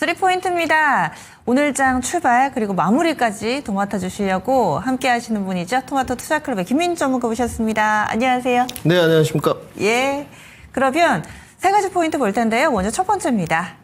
3포인트입니다. 오늘장 출발 그리고 마무리까지 도맡아 주시려고 함께 하시는 분이죠. 토마토 투자클럽의 김민주 전문가 모셨습니다. 안녕하세요. 네, 안녕하십니까. 예. 그러면 세 가지 포인트 볼 텐데요. 먼저 첫 번째입니다.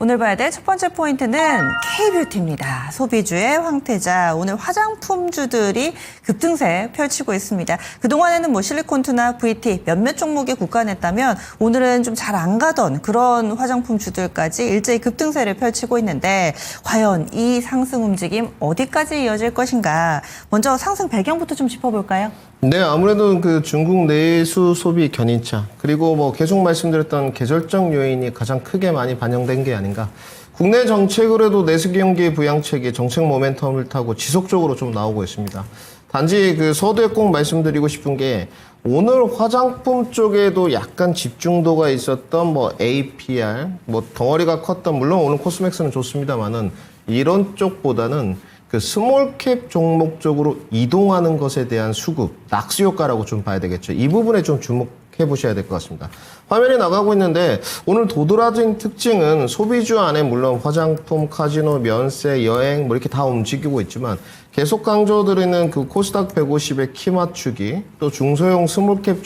오늘 봐야 될 첫 번째 포인트는 K뷰티입니다. 소비주의 황태자. 오늘 화장품주들이 급등세 펼치고 있습니다. 그동안에는 뭐 실리콘투나 VT 몇몇 종목에 국한했다면 오늘은 좀 잘 안 가던 그런 화장품주들까지 일제히 급등세를 펼치고 있는데 과연 이 상승 움직임 어디까지 이어질 것인가. 먼저 상승 배경부터 좀 짚어볼까요? 네, 아무래도 그 중국 내수 소비 견인차, 그리고 뭐 계속 말씀드렸던 계절적 요인이 가장 크게 많이 반영된 게 아닌가. 국내 정책으로도 내수 경기 부양책이 정책 모멘텀을 타고 지속적으로 좀 나오고 있습니다. 단지 그 서두에 꼭 말씀드리고 싶은 게 오늘 화장품 쪽에도 약간 집중도가 있었던 뭐 APR, 뭐 덩어리가 컸던, 물론 오늘 코스맥스는 좋습니다만은 이런 쪽보다는 그 스몰캡 종목 쪽으로 이동하는 것에 대한 수급, 낙수 효과라고 좀 봐야 되겠죠. 이 부분에 좀 주목해 보셔야 될 것 같습니다. 화면이 나가고 있는데 오늘 도드라진 특징은 소비주 안에 물론 화장품, 카지노, 면세, 여행 뭐 이렇게 다 움직이고 있지만 계속 강조드리는 그 코스닥 150의 키 맞추기, 또 중소형 스몰캡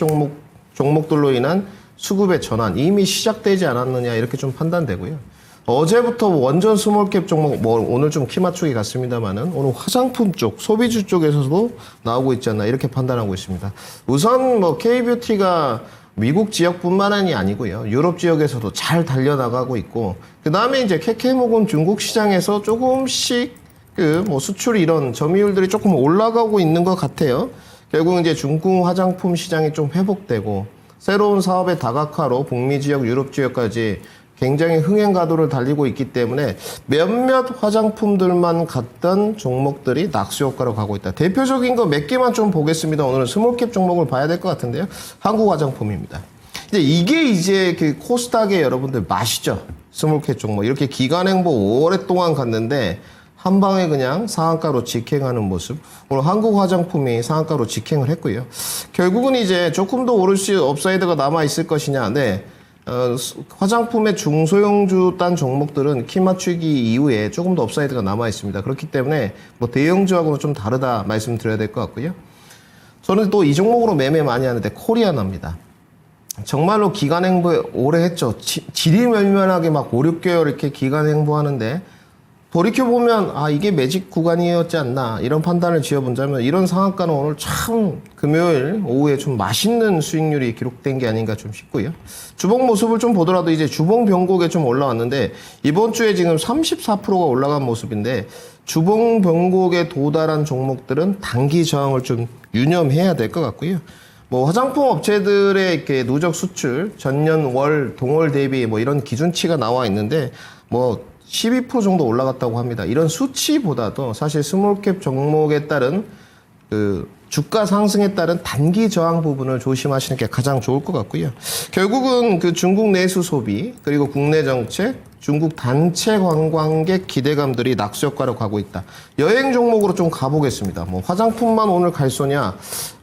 종목들로 인한 수급의 전환 이미 시작되지 않았느냐 이렇게 좀 판단되고요. 어제부터 원전 스몰캡 종목, 뭐 오늘 좀 키 맞추기 같습니다만은 오늘 화장품 쪽, 소비주 쪽에서도 나오고 있지 않나 이렇게 판단하고 있습니다. 우선 뭐 K뷰티가 미국 지역뿐만이 아니고요. 유럽 지역에서도 잘 달려나가고 있고, 그 다음에 이제 KK목은 중국 시장에서 조금씩 그 뭐 수출 이런 점유율들이 조금 올라가고 있는 것 같아요. 결국 이제 중국 화장품 시장이 좀 회복되고 새로운 사업의 다각화로 북미 지역, 유럽 지역까지 굉장히 흥행 가도를 달리고 있기 때문에 몇몇 화장품들만 갔던 종목들이 낙수 효과로 가고 있다. 대표적인 거 몇 개만 좀 보겠습니다. 오늘은 스몰캡 종목을 봐야 될 것 같은데요. 한국 화장품입니다. 이게 이제 그 코스닥의 여러분들 맛이죠. 스몰캡 종목. 이렇게 기간 행보 오랫동안 갔는데 한 방에 그냥 상한가로 직행하는 모습. 오늘 한국 화장품이 상한가로 직행을 했고요. 결국은 이제 조금 더 오를 수 업사이드가 남아 있을 것이냐. 네. 화장품의 중소형주 딴 종목들은 키 맞추기 이후에 조금 더 업사이드가 남아 있습니다. 그렇기 때문에 뭐 대형주하고는 좀 다르다 말씀드려야 될 것 같고요. 저는 또 이 종목으로 매매 많이 하는데 코리아나입니다. 정말로 기간 행보 오래 했죠. 지리멸면하게 막 5, 6개월 이렇게 기간 행보하는데 돌이켜보면 아 이게 매직 구간이었지 않나 이런 판단을 지어본다면 이런 상한가는 오늘 참 금요일 오후에 좀 맛있는 수익률이 기록된 게 아닌가 좀 싶고요. 주봉 모습을 좀 보더라도 이제 주봉 변곡에 좀 올라왔는데 이번 주에 지금 34%가 올라간 모습인데 주봉 변곡에 도달한 종목들은 단기 저항을 좀 유념해야 될 것 같고요. 뭐 화장품 업체들의 이렇게 누적 수출 전년 월 동월 대비 뭐 이런 기준치가 나와 있는데 뭐 12% 정도 올라갔다고 합니다. 이런 수치보다도 사실 스몰캡 종목에 따른 그 주가 상승에 따른 단기 저항 부분을 조심하시는 게 가장 좋을 것 같고요. 결국은 그 중국 내수 소비 그리고 국내 정책, 중국 단체 관광객 기대감들이 낙수 효과로 가고 있다. 여행 종목으로 좀 가보겠습니다. 뭐 화장품만 오늘 갈 소냐?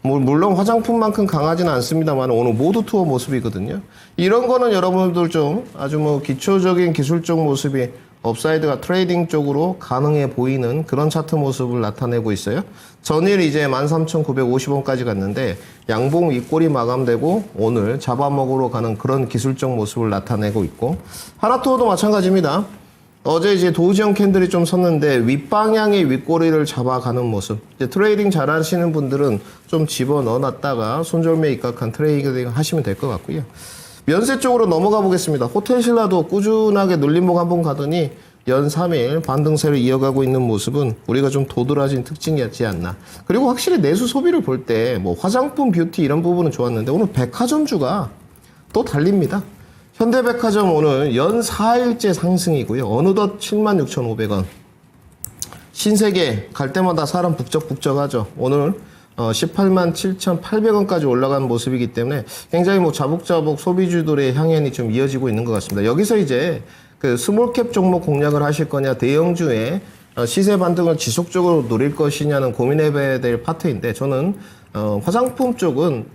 뭐 물론 화장품만큼 강하지는 않습니다만 오늘 모두 투어 모습이거든요. 이런 거는 여러분들 좀 아주 뭐 기초적인 기술적 모습이 업사이드가 트레이딩 쪽으로 가능해 보이는 그런 차트 모습을 나타내고 있어요. 전일 이제 13,950원까지 갔는데 양봉 윗골이 마감되고 오늘 잡아먹으러 가는 그런 기술적 모습을 나타내고 있고 하나투어도 마찬가지입니다. 어제 이제 도우지형 캔들이 좀 섰는데 윗방향의 윗꼬리를 잡아가는 모습. 이제 트레이딩 잘 하시는 분들은 좀 집어 넣어놨다가 손절매 입각한 트레이딩 하시면 될 것 같고요. 면세 쪽으로 넘어가 보겠습니다. 호텔신라도 꾸준하게 눌림목 한번 가더니 연 3일 반등세를 이어가고 있는 모습은 우리가 좀 도드라진 특징이었지 않나. 그리고 확실히 내수 소비를 볼 때 뭐 화장품, 뷰티 이런 부분은 좋았는데 오늘 백화점주가 또 달립니다. 현대백화점 오늘 연 4일째 상승이고요. 어느덧 76,500원. 신세계 갈 때마다 사람 북적북적하죠. 오늘 187,800원까지 올라간 모습이기 때문에 굉장히 뭐 자북자북 소비주들의 향연이 좀 이어지고 있는 것 같습니다. 여기서 이제 그 스몰캡 종목 공략을 하실 거냐, 대형주의 시세 반등을 지속적으로 노릴 것이냐는 고민해봐야 될 파트인데 저는 화장품 쪽은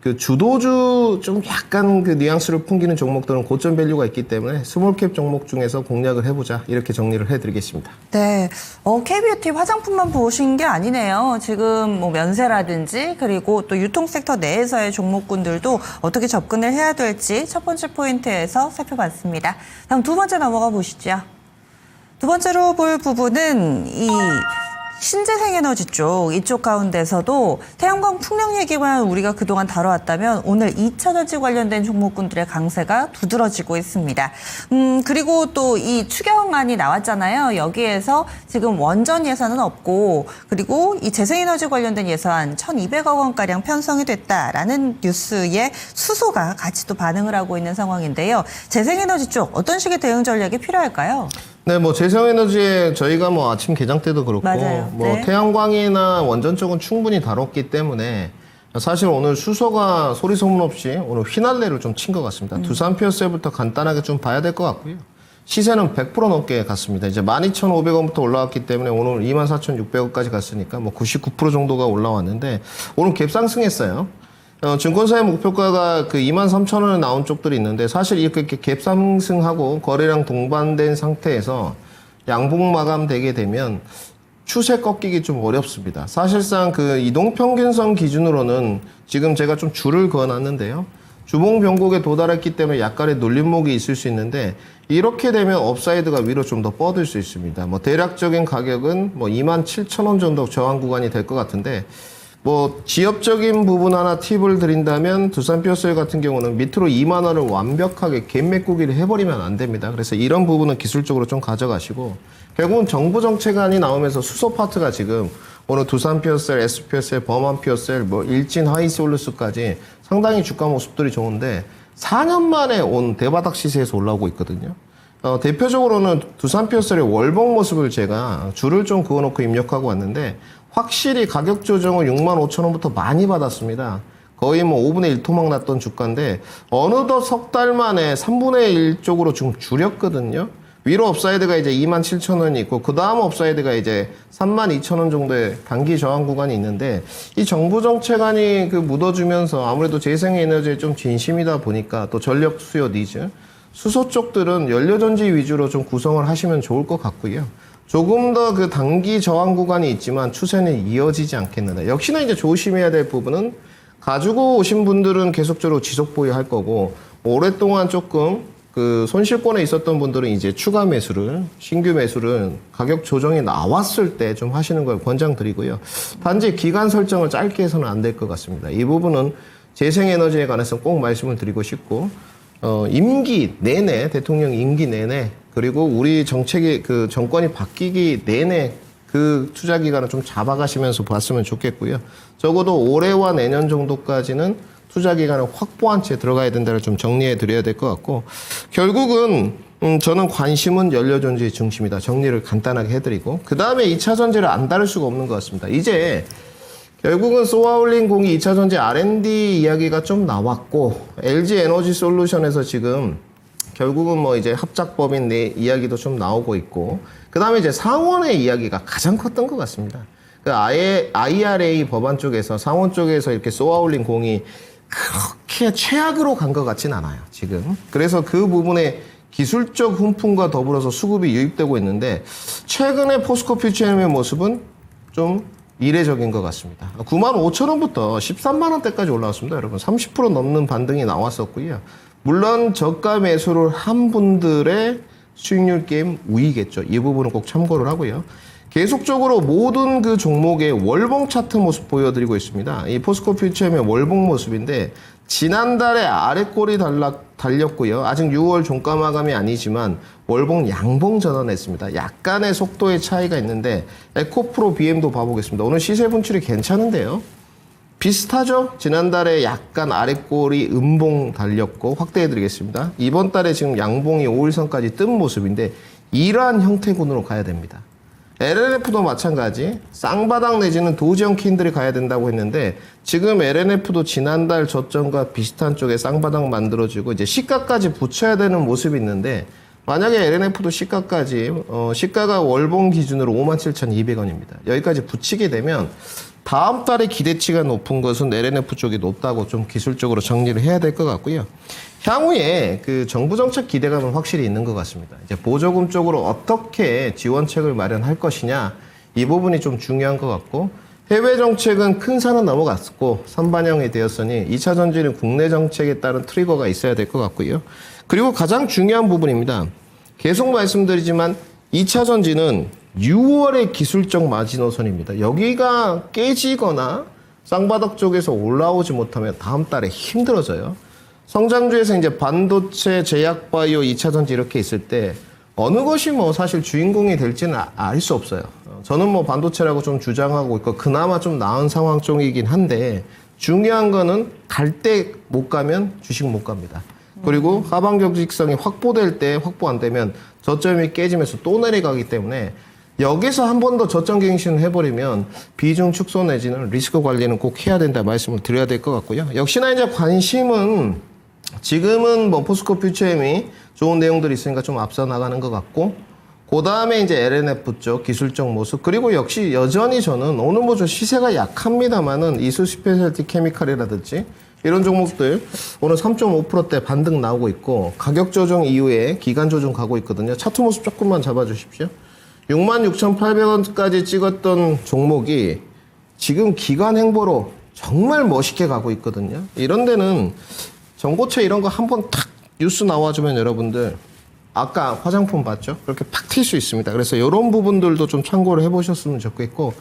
그 주도주 좀 약간 그 뉘앙스를 풍기는 종목들은 고점 밸류가 있기 때문에 스몰캡 종목 중에서 공략을 해보자 이렇게 정리를 해드리겠습니다. 네, K뷰티 화장품만 보신 게 아니네요. 지금 뭐 면세라든지 그리고 또 유통 섹터 내에서의 종목군들도 어떻게 접근을 해야 될지 첫 번째 포인트에서 살펴봤습니다. 다음 두 번째 넘어가 보시죠. 두 번째로 볼 부분은 이 신재생에너지 이쪽 가운데서도 태양광 풍력 얘기만 우리가 그동안 다뤄왔다면 오늘 2차전지 관련된 종목군들의 강세가 두드러지고 있습니다. 그리고 또 이 추경안이 나왔잖아요. 여기에서 지금 원전 예산은 없고 그리고 이 재생에너지 관련된 예산 1,200억 원가량 편성이 됐다라는 뉴스에 수소가 같이 또 반응을 하고 있는 상황인데요. 재생에너지 쪽 어떤 식의 대응 전략이 필요할까요? 네, 뭐 재생에너지에 저희가 뭐 아침 개장 때도 그렇고 맞아요. 뭐 네. 태양광이나 원전 쪽은 충분히 다뤘기 때문에 사실 오늘 수소가 소리 소문 없이 오늘 휘날레를 좀 친 것 같습니다. 두산 피어셀부터 간단하게 좀 봐야 될 것 같고요. 시세는 100% 넘게 갔습니다. 이제 12,500원부터 올라왔기 때문에 오늘 24,600원까지 갔으니까 뭐 99% 정도가 올라왔는데 오늘 갭상승했어요. 증권사의 목표가가 그 23,000원에 나온 쪽들이 있는데 사실 이렇게 갭 상승하고 거래량 동반된 상태에서 양봉 마감되게 되면 추세 꺾이기 좀 어렵습니다. 사실상 그 이동평균선 기준으로는 지금 제가 좀 줄을 그어놨는데요. 주봉 변곡에 도달했기 때문에 약간의 눌림목이 있을 수 있는데 이렇게 되면 업사이드가 위로 좀 더 뻗을 수 있습니다. 뭐 대략적인 가격은 뭐 27,000원 정도 저항 구간이 될 것 같은데 뭐 지엽적인 부분 하나 팁을 드린다면 두산 피어셀 같은 경우는 밑으로 2만 원을 완벽하게 갭 메꾸기를 해버리면 안 됩니다. 그래서 이런 부분은 기술적으로 좀 가져가시고 결국은 정부 정책안이 나오면서 수소 파트가 지금 오늘 두산 피어셀, S 피어셀, 범한 피어셀, 뭐 일진 하이솔루스까지 상당히 주가 모습들이 좋은데 4년 만에 온 대바닥 시세에서 올라오고 있거든요. 대표적으로는 두산 피어셀의 월봉 모습을 제가 줄을 좀 그어놓고 입력하고 왔는데 확실히 가격 조정을 65,000원부터 많이 받았습니다. 거의 뭐 5분의 1 토막 났던 주가인데 어느덧 석 달 만에 3분의 1 쪽으로 좀 줄였거든요. 위로 업사이드가 이제 27,000원이 있고 그 다음 업사이드가 이제 32,000원 정도의 단기 저항 구간이 있는데 이 정부 정책안이 그 묻어주면서 아무래도 재생에너지에 좀 진심이다 보니까 또 전력 수요 니즈 수소 쪽들은 연료전지 위주로 좀 구성을 하시면 좋을 것 같고요. 조금 더 그 단기 저항 구간이 있지만 추세는 이어지지 않겠는가. 역시나 이제 조심해야 될 부분은 가지고 오신 분들은 계속적으로 지속 보유할 거고 오랫동안 조금 그 손실권에 있었던 분들은 이제 추가 매수를 신규 매수를 가격 조정이 나왔을 때 좀 하시는 걸 권장드리고요. 단지 기간 설정을 짧게 해서는 안 될 것 같습니다. 이 부분은 재생에너지에 관해서 꼭 말씀을 드리고 싶고 임기 내내 대통령 임기 내내 그리고 우리 정책이 그 정권이 바뀌기 내내 그 투자 기간을 좀 잡아가시면서 봤으면 좋겠고요. 적어도 올해와 내년 정도까지는 투자 기간을 확보한 채 들어가야 된다를 좀 정리해 드려야 될 것 같고 결국은 저는 관심은 연료전지 중심이다. 정리를 간단하게 해드리고 그 다음에 2차 전지를 안 다룰 수가 없는 것 같습니다. 이제 결국은 소아올린 공이 2차 전지 R&D 이야기가 좀 나왔고 LG 에너지 솔루션에서 지금 결국은 뭐 이제 합작법인 내 이야기도 좀 나오고 있고 그 다음에 이제 상원의 이야기가 가장 컸던 것 같습니다. 그 아예 IRA 법안 쪽에서 상원 쪽에서 이렇게 쏘아올린 공이 그렇게 최악으로 간 것 같진 않아요, 지금. 그래서 그 부분에 기술적 훈풍과 더불어서 수급이 유입되고 있는데 최근에 포스코 퓨처엠의 모습은 좀 이례적인 것 같습니다. 95,000원부터 13만 원대까지 올라왔습니다, 여러분. 30% 넘는 반등이 나왔었고요. 물론 저가 매수를 한 분들의 수익률 게임 우위겠죠. 이 부분은 꼭 참고를 하고요. 계속적으로 모든 그 종목의 월봉 차트 모습 보여드리고 있습니다. 이 포스코 퓨처엠의 월봉 모습인데 지난달에 아래꼬리 달렸고요. 아직 6월 종가 마감이 아니지만 월봉 양봉 전환했습니다. 약간의 속도의 차이가 있는데 에코프로 BM도 봐보겠습니다. 오늘 시세 분출이 괜찮은데요. 비슷하죠? 지난달에 약간 아래꼬리 음봉 달렸고 확대해드리겠습니다. 이번 달에 지금 양봉이 5일선까지 뜬 모습인데 이러한 형태군으로 가야 됩니다. LNF도 마찬가지 쌍바닥 내지는 도지형 캔들이 가야 된다고 했는데 지금 LNF도 지난달 저점과 비슷한 쪽에 쌍바닥 만들어지고 이제 시가까지 붙여야 되는 모습이 있는데 만약에 LNF도 시가까지 시가가 월봉 기준으로 57,200원입니다. 여기까지 붙이게 되면 다음 달에 기대치가 높은 것은 LNF 쪽이 높다고 좀 기술적으로 정리를 해야 될 것 같고요. 향후에 그 정부 정책 기대감은 확실히 있는 것 같습니다. 이제 보조금 쪽으로 어떻게 지원책을 마련할 것이냐 이 부분이 좀 중요한 것 같고 해외 정책은 큰 산은 넘어갔고 선반영이 되었으니 2차 전지는 국내 정책에 따른 트리거가 있어야 될 것 같고요. 그리고 가장 중요한 부분입니다. 계속 말씀드리지만 2차 전지는 6월의 기술적 마지노선입니다. 여기가 깨지거나 쌍바닥 쪽에서 올라오지 못하면 다음 달에 힘들어져요. 성장주에서 이제 반도체, 제약바이오, 2차 전지 이렇게 있을 때 어느 것이 뭐 사실 주인공이 될지는 알 수 없어요. 저는 뭐 반도체라고 좀 주장하고 있고 그나마 좀 나은 상황 쪽이긴 한데 중요한 거는 갈 때 못 가면 주식 못 갑니다. 그리고 하방 경직성이 확보될 때 확보 안 되면 저점이 깨지면서 또 내려가기 때문에 여기서 한 번 더 저점 갱신을 해버리면 비중 축소 내지는 리스크 관리는 꼭 해야 된다 말씀을 드려야 될 것 같고요. 역시나 이제 관심은 지금은 뭐 포스코 퓨처엠이 좋은 내용들이 있으니까 좀 앞서 나가는 것 같고 그 다음에 이제 LNF 쪽 기술적 모습 그리고 역시 여전히 저는 오늘 뭐 좀 시세가 약합니다만은 이수 스페셜티 케미칼이라든지 이런 종목들 오늘 3.5%대 반등 나오고 있고 가격 조정 이후에 기간 조정 가고 있거든요. 차트 모습 조금만 잡아주십시오. 66,800원까지 찍었던 종목이 지금 기간 행보로 정말 멋있게 가고 있거든요. 이런 데는 전고체 이런 거 한번 탁 뉴스 나와주면 여러분들 아까 화장품 봤죠? 그렇게 팍 튈 수 있습니다. 그래서 이런 부분들도 좀 참고를 해보셨으면 좋겠고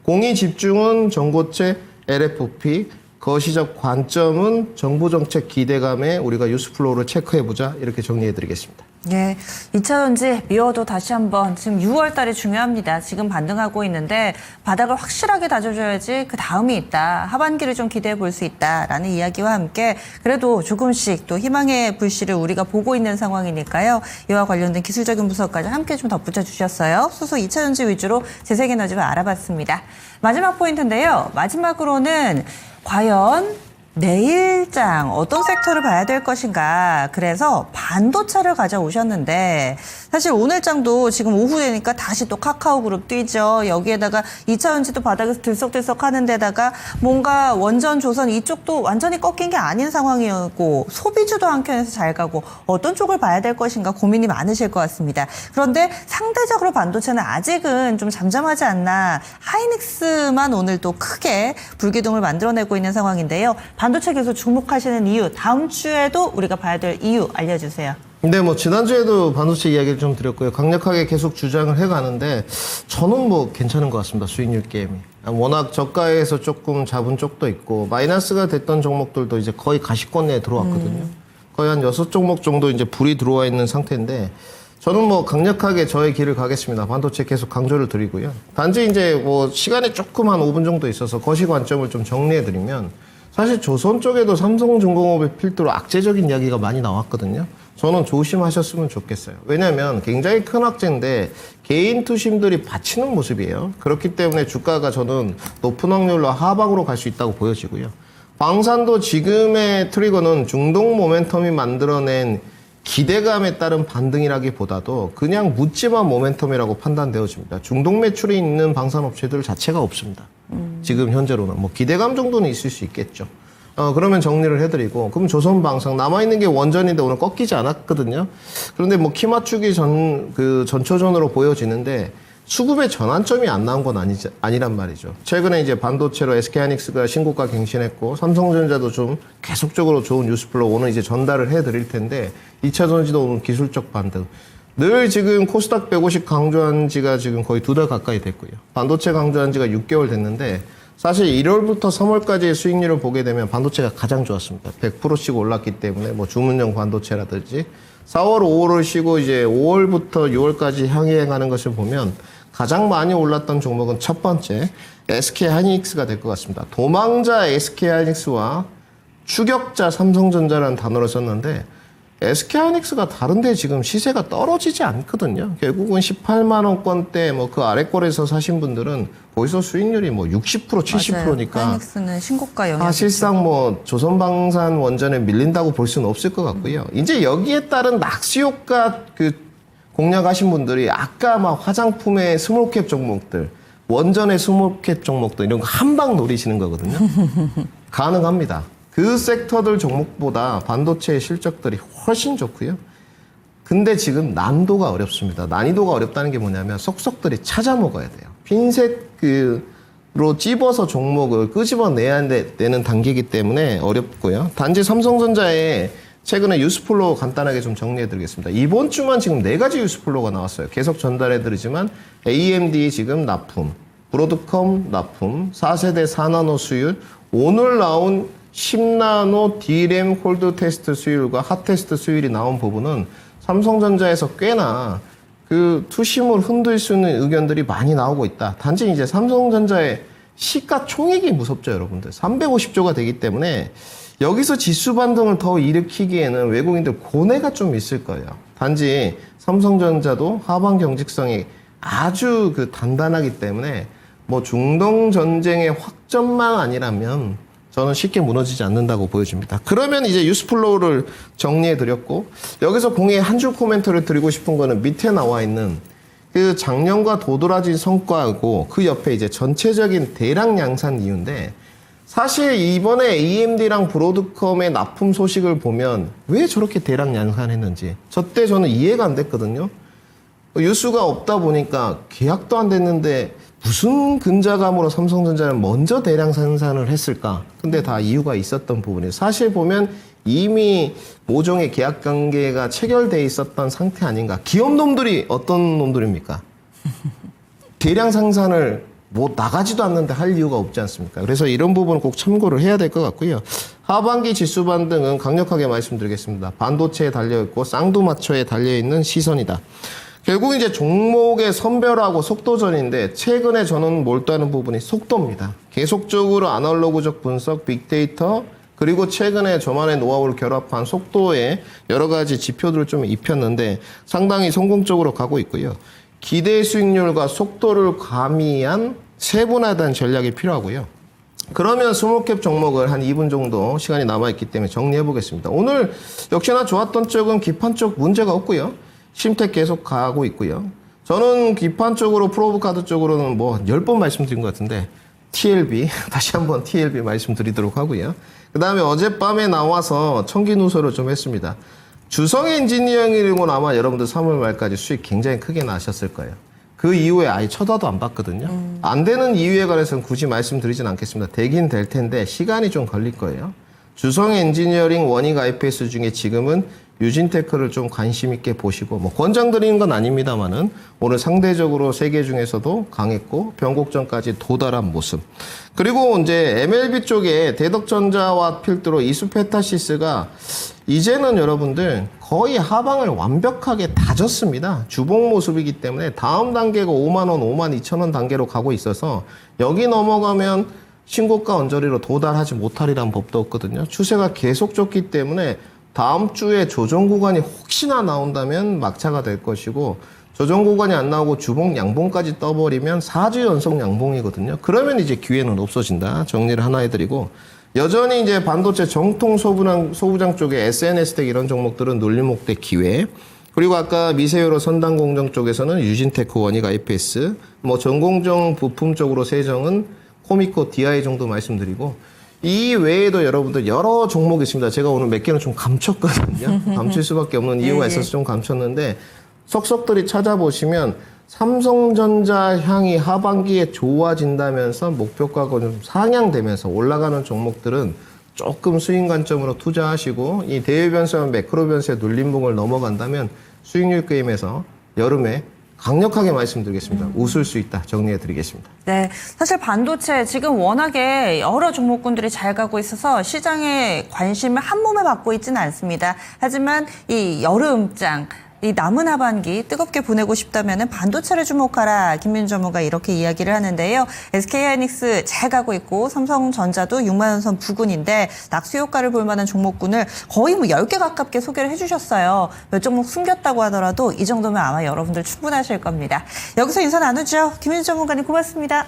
공이 집중은 전고체 LFP 거시적 관점은 정부 정책 기대감에 우리가 뉴스플로우를 체크해보자 이렇게 정리해드리겠습니다. 네, 2차 전지 미워도 다시 한번 지금 6월 달이 중요합니다. 지금 반등하고 있는데 바닥을 확실하게 다져줘야지 그 다음이 있다. 하반기를 좀 기대해 볼 수 있다라는 이야기와 함께 그래도 조금씩 또 희망의 불씨를 우리가 보고 있는 상황이니까요. 이와 관련된 기술적인 분석까지 함께 좀 덧붙여 주셨어요. 소소 2차 전지 위주로 재생에너지를 알아봤습니다. 마지막 포인트인데요. 마지막으로는 과연 내일장 어떤 섹터를 봐야 될 것인가. 그래서 반도체를 가져오셨는데 사실 오늘장도 지금 오후 되니까 다시 또 카카오그룹 뛰죠. 여기에다가 2차 전지도 바닥에서 들썩들썩 하는 데다가 뭔가 원전 조선 이쪽도 완전히 꺾인 게 아닌 상황이었고 소비주도 한켠에서 잘 가고 어떤 쪽을 봐야 될 것인가 고민이 많으실 것 같습니다. 그런데 상대적으로 반도체는 아직은 좀 잠잠하지 않나. 하이닉스만 오늘 또 크게 불기둥을 만들어내고 있는 상황인데요. 반도체 계속 주목하시는 이유, 다음 주에도 우리가 봐야 될 이유 알려주세요. 네, 뭐 지난주에도 반도체 이야기를 좀 드렸고요. 강력하게 계속 주장을 해가는데 저는 뭐 괜찮은 것 같습니다. 수익률 게임이. 워낙 저가에서 조금 잡은 쪽도 있고 마이너스가 됐던 종목들도 이제 거의 가시권내에 들어왔거든요. 거의 한 6종목 정도 이제 불이 들어와 있는 상태인데 저는 뭐 강력하게 저의 길을 가겠습니다. 반도체 계속 강조를 드리고요. 단지 이제 뭐 시간이 조금 한 5분 정도 있어서 거시 관점을 좀 정리해드리면 사실 조선 쪽에도 삼성중공업의 필두로 악재적인 이야기가 많이 나왔거든요. 저는 조심하셨으면 좋겠어요. 왜냐하면 굉장히 큰 악재인데 개인 투심들이 받치는 모습이에요. 그렇기 때문에 주가가 저는 높은 확률로 하방으로 갈 수 있다고 보여지고요. 방산도 지금의 트리거는 중동 모멘텀이 만들어낸 기대감에 따른 반등이라기보다도 그냥 묻지만 모멘텀이라고 판단되어집니다. 중동 매출이 있는 방산업체들 자체가 없습니다. 지금 현재로는 뭐 기대감 정도는 있을 수 있겠죠. 그러면 정리를 해드리고 그럼 조선방산 남아있는 게 원전인데 오늘 꺾이지 않았거든요. 그런데 뭐 키 맞추기 전초전으로 보여지는데 수급의 전환점이 안 나온 건 아니란 말이죠. 최근에 이제 반도체로 SK하이닉스가 신고가 갱신했고 삼성전자도 좀 계속적으로 좋은 뉴스플로 오늘 이제 전달을 해드릴 텐데 2차 전지도 오늘 기술적 반등. 늘 지금 코스닥 150 강조한 지가 지금 거의 2달 가까이 됐고요. 반도체 강조한 지가 6개월 됐는데 사실 1월부터 3월까지의 수익률을 보게 되면 반도체가 가장 좋았습니다. 100%씩 올랐기 때문에 뭐 주문형 반도체라든지 4월, 5월을 쉬고 이제 5월부터 6월까지 향해 가는 것을 보면 가장 많이 올랐던 종목은 첫 번째 SK하이닉스가 될 것 같습니다. 도망자 SK하이닉스와 추격자 삼성전자라는 단어를 썼는데 SK하이닉스가 다른데 지금 시세가 떨어지지 않거든요. 결국은 18만 원권대 뭐 그 아래권에서 사신 분들은 거기서 수익률이 뭐 60% 70%니까 하이닉스는 신고가 영향이 사실상 뭐 조선방산 원전에 밀린다고 볼 수는 없을 것 같고요. 이제 여기에 따른 낚시 효과 공략하신 분들이 아까 막 화장품의 스몰캡 종목들 원전의 스몰캡 종목도 이런 거 한 방 노리시는 거거든요. 가능합니다. 그 섹터들 종목보다 반도체의 실적들이 훨씬 좋고요. 근데 지금 난도가 어렵습니다. 난이도가 어렵다는 게 뭐냐면 속속들이 찾아 먹어야 돼요. 핀셋으로 찝어서 종목을 끄집어내야 되는 단계이기 때문에 어렵고요. 단지 삼성전자의 최근에 뉴스플로우 간단하게 좀 정리해드리겠습니다. 이번 주만 지금 4가지 뉴스플로우가 나왔어요. 계속 전달해드리지만 AMD 지금 납품, 브로드컴 납품, 4세대 4나노 수율, 오늘 나온 10나노 D램 홀드 테스트 수율과 핫 테스트 수율이 나온 부분은 삼성전자에서 꽤나 그 투심을 흔들 수 있는 의견들이 많이 나오고 있다. 단지 이제 삼성전자의 시가총액이 무섭죠, 여러분들. 350조가 되기 때문에 여기서 지수 반등을 더 일으키기에는 외국인들 고뇌가 좀 있을 거예요. 단지 삼성전자도 하반 경직성이 아주 그 단단하기 때문에 뭐 중동 전쟁의 확전만 아니라면 저는 쉽게 무너지지 않는다고 보여집니다. 그러면 이제 뉴스플로우를 정리해 드렸고, 여기서 공의 한 줄 코멘트를 드리고 싶은 거는 밑에 나와 있는 그 작년과 도드라진 성과하고 그 옆에 이제 전체적인 대량 양산 이유인데, 사실 이번에 AMD랑 브로드컴의 납품 소식을 보면 왜 저렇게 대량 양산했는지 저때 저는 이해가 안 됐거든요. 뉴스가 없다 보니까 계약도 안 됐는데 무슨 근자감으로 삼성전자는 먼저 대량 생산을 했을까? 근데 다 이유가 있었던 부분이에요. 사실 보면 이미 모종의 계약 관계가 체결돼 있었던 상태 아닌가? 기업놈들이 어떤 놈들입니까? 대량 생산을 뭐 나가지도 않는데 할 이유가 없지 않습니까? 그래서 이런 부분은 꼭 참고를 해야 될 것 같고요. 하반기 지수 반등은 강력하게 말씀드리겠습니다. 반도체에 달려있고 쌍두마초에 달려있는 시선이다. 결국 이제 종목의 선별하고 속도전인데, 최근에 저는 몰두하는 부분이 속도입니다. 계속적으로 아날로그적 분석, 빅데이터, 그리고 최근에 저만의 노하우를 결합한 속도에 여러 가지 지표들을 좀 입혔는데 상당히 성공적으로 가고 있고요. 기대 수익률과 속도를 가미한 세분화된 전략이 필요하고요. 그러면 스몰캡 종목을 한 2분 정도 시간이 남아있기 때문에 정리해 보겠습니다. 오늘 역시나 좋았던 쪽은 기판 쪽 문제가 없고요. 심택 계속 가고 있고요. 저는 기판 쪽으로 프로브카드 쪽으로는 뭐 10번 말씀드린 것 같은데 TLB 다시 한번 TLB 말씀드리도록 하고요. 그 다음에 어젯밤에 나와서 청기 누설을 좀 했습니다. 주성 엔지니어링이고 아마 여러분들 3월 말까지 수익 굉장히 크게 나셨을 거예요. 그 이후에 아예 쳐다도 안 봤거든요. 안 되는 이유에 관해서는 굳이 말씀드리진 않겠습니다. 되긴 될 텐데 시간이 좀 걸릴 거예요. 주성 엔지니어링 원익 IPS 중에 지금은 유진테크를 좀 관심 있게 보시고, 뭐 권장드리는 건 아닙니다만은 오늘 상대적으로 세계 중에서도 강했고 변곡점까지 도달한 모습. 그리고 이제 MLB 쪽에 대덕전자와 필두로 이수페타시스가 이제는 여러분들 거의 하방을 완벽하게 다졌습니다. 주봉 모습이기 때문에 다음 단계가 5만 원, 5만 2천 원 단계로 가고 있어서 여기 넘어가면 신고가 언저리로 도달하지 못하리란 법도 없거든요. 추세가 계속 좋기 때문에 다음 주에 조정 구간이 혹시나 나온다면 막차가 될 것이고, 조정 구간이 안 나오고 주봉 양봉까지 떠버리면 4주 연속 양봉이거든요. 그러면 이제 기회는 없어진다. 정리를 하나 해드리고, 여전히 이제 반도체 정통 소부장 쪽에 SNS텍 이런 종목들은 눌림목대 기회. 그리고 아까 미세요로 선단 공정 쪽에서는 유진테크, 원익 IPS, 뭐 전공정 부품 쪽으로 세정은 코미코, DI 정도 말씀드리고, 이 외에도 여러분들 여러 종목이 있습니다. 제가 오늘 몇 개는 좀 감췄거든요. 감출 수밖에 없는 이유가 있어서 좀 감췄는데, 속속들이 찾아보시면 삼성전자 향이 하반기에 좋아진다면서 목표가가 좀 상향되면서 올라가는 종목들은 조금 수익 관점으로 투자하시고, 이 대외 변수와 매크로 변수의 눌림목을 넘어간다면 수익률 게임에서 여름에 강력하게 말씀드리겠습니다. 웃을 수 있다. 정리해드리겠습니다. 네, 사실 반도체 지금 워낙에 여러 종목군들이 잘 가고 있어서 시장의 관심을 한 몸에 받고 있지는 않습니다. 하지만 이 여름장, 이 남은 하반기 뜨겁게 보내고 싶다면 반도체를 주목하라. 김민주 전무가 이렇게 이야기를 하는데요. SK하이닉스 잘 가고 있고 삼성전자도 6만 원 선 부근인데 낙수 효과를 볼 만한 종목군을 거의 뭐 10개 가깝게 소개를 해주셨어요. 몇 종목 숨겼다고 하더라도 이 정도면 아마 여러분들 충분하실 겁니다. 여기서 인사 나누죠. 김민주 전무관님 고맙습니다.